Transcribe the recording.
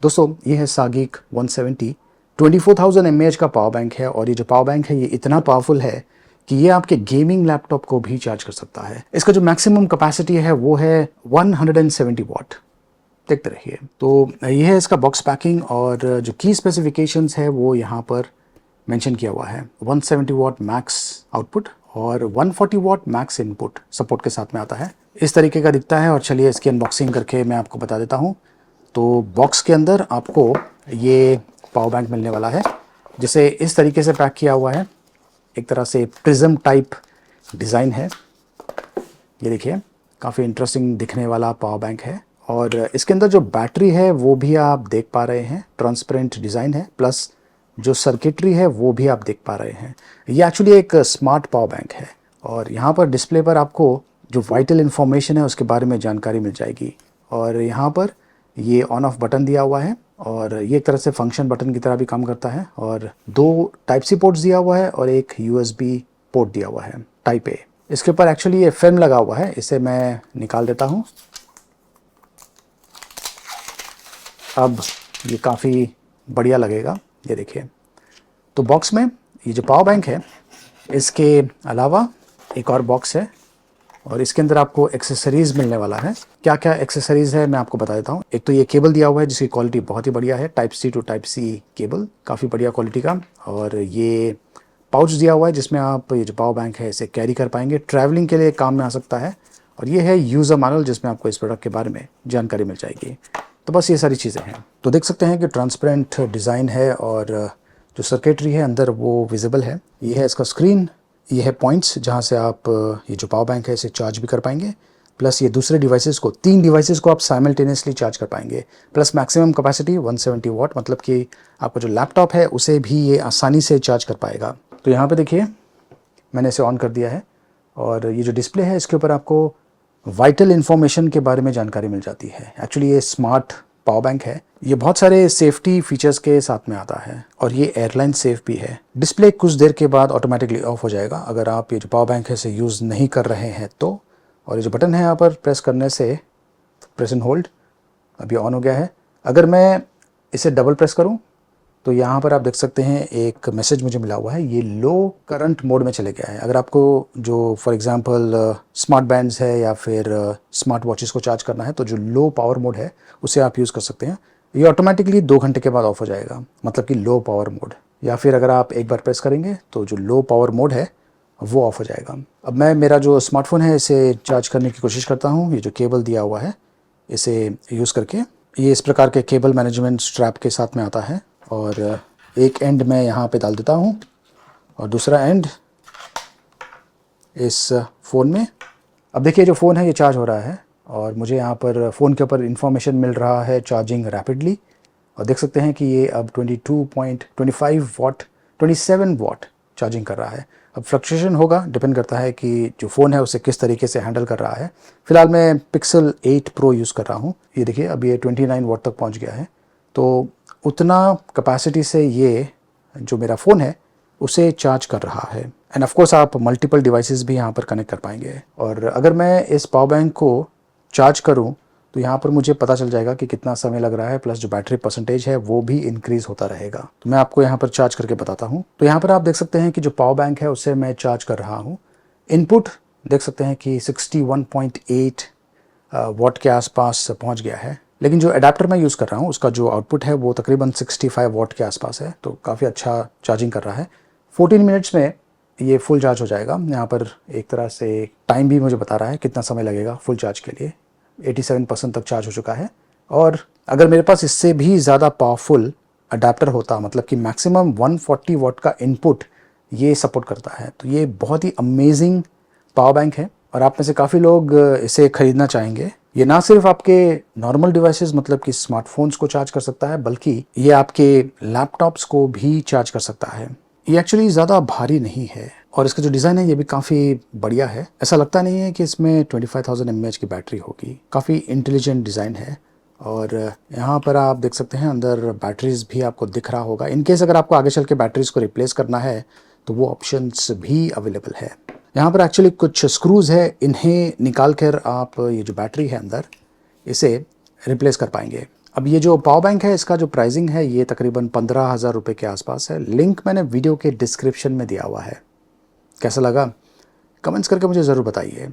दोस्तों ये है सागिक 170 24,000 mAh का पावर बैंक है और ये जो पावर बैंक है ये इतना पावरफुल है कि ये आपके गेमिंग लैपटॉप को भी चार्ज कर सकता है। इसका जो मैक्सिमम कैपेसिटी है वो है 170 वाट। देखते रहिए। तो ये है इसका बॉक्स पैकिंग और जो की स्पेसिफिकेशंस है वो यहाँ पर मेंशन किया हुआ है। 170 वाट मैक्स आउटपुट और 140 वाट मैक्स इनपुट सपोर्ट के साथ में आता है। इस तरीके का दिखता है और चलिए इसकी अनबॉक्सिंग करके मैं आपको बता देता हूँ। तो बॉक्स के अंदर आपको ये पावर बैंक मिलने वाला है जिसे इस तरीके से पैक किया हुआ है। एक तरह से प्रिज्म टाइप डिज़ाइन है। ये देखिए काफ़ी इंटरेस्टिंग दिखने वाला पावर बैंक है और इसके अंदर जो बैटरी है वो भी आप देख पा रहे हैं। ट्रांसपेरेंट डिज़ाइन है प्लस जो सर्किटरी है वो भी आप देख पा रहे हैं। ये एक्चुअली एक स्मार्ट पावर बैंक है और यहाँ पर डिस्प्ले पर आपको जो वाइटल इन्फॉर्मेशन है उसके बारे में जानकारी मिल जाएगी। और यहाँ पर ये ऑन ऑफ बटन दिया हुआ है और ये एक तरह से फंक्शन बटन की तरह भी काम करता है और 2 टाइप सी पोर्ट्स दिया हुआ है और एक USB पोर्ट दिया हुआ है टाइप A। इसके ऊपर एक्चुअली ये फिल्म लगा हुआ है, इसे मैं निकाल देता हूँ। अब ये काफ़ी बढ़िया लगेगा। ये देखिए तो बॉक्स में ये जो पावर बैंक है इसके अलावा एक और बॉक्स है और इसके अंदर आपको एक्सेसरीज़ मिलने वाला है। क्या क्या एक्सेसरीज़ है मैं आपको बता देता हूँ। एक तो ये केबल दिया हुआ है जिसकी क्वालिटी बहुत ही बढ़िया है। Type C to type C cable काफ़ी बढ़िया क्वालिटी का। और ये पाउच दिया हुआ है जिसमें आप ये जो पावर बैंक है इसे कैरी कर पाएंगे, ट्रैवलिंग के लिए काम में आ सकता है। और ये है यूज़र मैनुअल जिसमें आपको इस प्रोडक्ट के बारे में जानकारी मिल जाएगी। तो बस ये सारी चीज़ें हैं। तो देख सकते हैं कि ट्रांसपेरेंट डिज़ाइन है और जो सर्किटरी है अंदर वो विजिबल है। ये है इसका स्क्रीन, ये है पॉइंट्स जहाँ से आप ये जो पावर बैंक है इसे चार्ज भी कर पाएंगे। प्लस ये दूसरे डिवाइसेस को 3 डिवाइसेस को आप साइमल्टेनियसली चार्ज कर पाएंगे। प्लस मैक्सिमम कैपेसिटी 170 वाट, मतलब कि आपका जो लैपटॉप है उसे भी ये आसानी से चार्ज कर पाएगा। तो यहाँ पे देखिए मैंने इसे ऑन कर दिया है और ये जो डिस्प्ले है इसके ऊपर आपको वाइटल इन्फॉर्मेशन के बारे में जानकारी मिल जाती है। एक्चुअली ये स्मार्ट पावर बैंक है। ये बहुत सारे सेफ्टी फीचर्स के साथ में आता है और ये एयरलाइन सेफ भी है। डिस्प्ले कुछ देर के बाद ऑटोमेटिकली ऑफ हो जाएगा अगर आप ये जो पावर बैंक है इसे यूज़ नहीं कर रहे हैं तो। और ये जो बटन है यहाँ पर प्रेस करने से प्रेस एंड होल्ड अभी ऑन हो गया है। अगर मैं इसे डबल प्रेस करूँ तो यहाँ पर आप देख सकते हैं एक मैसेज मुझे मिला हुआ है, ये लो करंट मोड में चले गया है। अगर आपको जो फॉर एग्जांपल स्मार्ट बैंड्स है या फिर स्मार्ट वॉचेस को चार्ज करना है तो जो लो पावर मोड है उसे आप यूज़ कर सकते हैं। ये ऑटोमेटिकली 2 घंटे के बाद ऑफ हो जाएगा, मतलब कि लो पावर मोड। या फिर अगर आप एक बार प्रेस करेंगे तो जो लो पावर मोड है वो ऑफ हो जाएगा। अब मैं मेरा जो स्मार्टफोन है इसे चार्ज करने की कोशिश करता हूँ। ये जो केबल दिया हुआ है इसे यूज़ करके, ये इस प्रकार के केबल मैनेजमेंट स्ट्रैप के साथ में आता है और एक एंड मैं यहाँ पे डाल देता हूँ और दूसरा एंड इस फ़ोन में। अब देखिए जो फ़ोन है ये चार्ज हो रहा है और मुझे यहाँ पर फ़ोन के ऊपर इंफॉर्मेशन मिल रहा है चार्जिंग रैपिडली। और देख सकते हैं कि ये अब 22.25 वाट 27 वाट चार्जिंग कर रहा है। अब फ्लक्चुएशन होगा, डिपेंड करता है कि जो फ़ोन है उसे किस तरीके से हैंडल कर रहा है। फ़िलहाल मैं पिक्सल 8 प्रो यूज़ कर रहा हूँ। ये देखिए अब ये 29 वाट तक पहुँच गया है। तो उतना कैपेसिटी से ये जो मेरा फ़ोन है उसे चार्ज कर रहा है। एंड ऑफ कोर्स आप मल्टीपल डिवाइसेस भी यहाँ पर कनेक्ट कर पाएंगे। और अगर मैं इस पावर बैंक को चार्ज करूँ तो यहाँ पर मुझे पता चल जाएगा कि कितना समय लग रहा है, प्लस जो बैटरी परसेंटेज है वो भी इंक्रीज़ होता रहेगा। तो मैं आपको यहाँ पर चार्ज करके बताता हूँ। तो यहाँ पर आप देख सकते हैं कि जो पावर बैंक है उसे मैं चार्ज कर रहा हूँ। इनपुट देख सकते हैं कि 61.8 वाट के आसपास पहुँच गया है, लेकिन जो एडाप्टर मैं यूज़ कर रहा हूँ उसका जो आउटपुट है वो तकरीबन 65 वाट के आसपास है। तो काफ़ी अच्छा चार्जिंग कर रहा है। 14 मिनट्स में ये फुल चार्ज हो जाएगा। यहाँ पर एक तरह से टाइम भी मुझे बता रहा है कितना समय लगेगा फुल चार्ज के लिए। 87% तक चार्ज हो चुका है। और अगर मेरे पास इससे भी ज़्यादा पावरफुल अडाप्टर होता, मतलब कि मैक्सिमम 140 वाट का इनपुट ये सपोर्ट करता है, तो ये बहुत ही अमेजिंग पावर बैंक है और आप में से काफ़ी लोग इसे ख़रीदना चाहेंगे। ये ना सिर्फ आपके नॉर्मल डिवाइसेस मतलब कि स्मार्टफोन्स को चार्ज कर सकता है, बल्कि ये आपके लैपटॉप्स को भी चार्ज कर सकता है। ये एक्चुअली ज़्यादा भारी नहीं है और इसका जो डिज़ाइन है ये भी काफ़ी बढ़िया है। ऐसा लगता नहीं है कि इसमें 25,000 mAh की बैटरी होगी। काफ़ी इंटेलिजेंट डिज़ाइन है। और यहाँ पर आप देख सकते हैं अंदर बैटरीज भी आपको दिख रहा होगा। इनकेस अगर आपको आगे चल के बैटरीज को रिप्लेस करना है तो वो ऑप्शंस भी अवेलेबल है। यहाँ पर एक्चुअली कुछ स्क्रूज़ है, इन्हें निकाल कर आप ये जो बैटरी है अंदर इसे रिप्लेस कर पाएंगे। अब ये जो पावर बैंक है इसका जो प्राइसिंग है ये तकरीबन 15,000 रुपये के आसपास है। लिंक मैंने वीडियो के डिस्क्रिप्शन में दिया हुआ है। कैसा लगा कमेंट्स करके मुझे ज़रूर बताइए।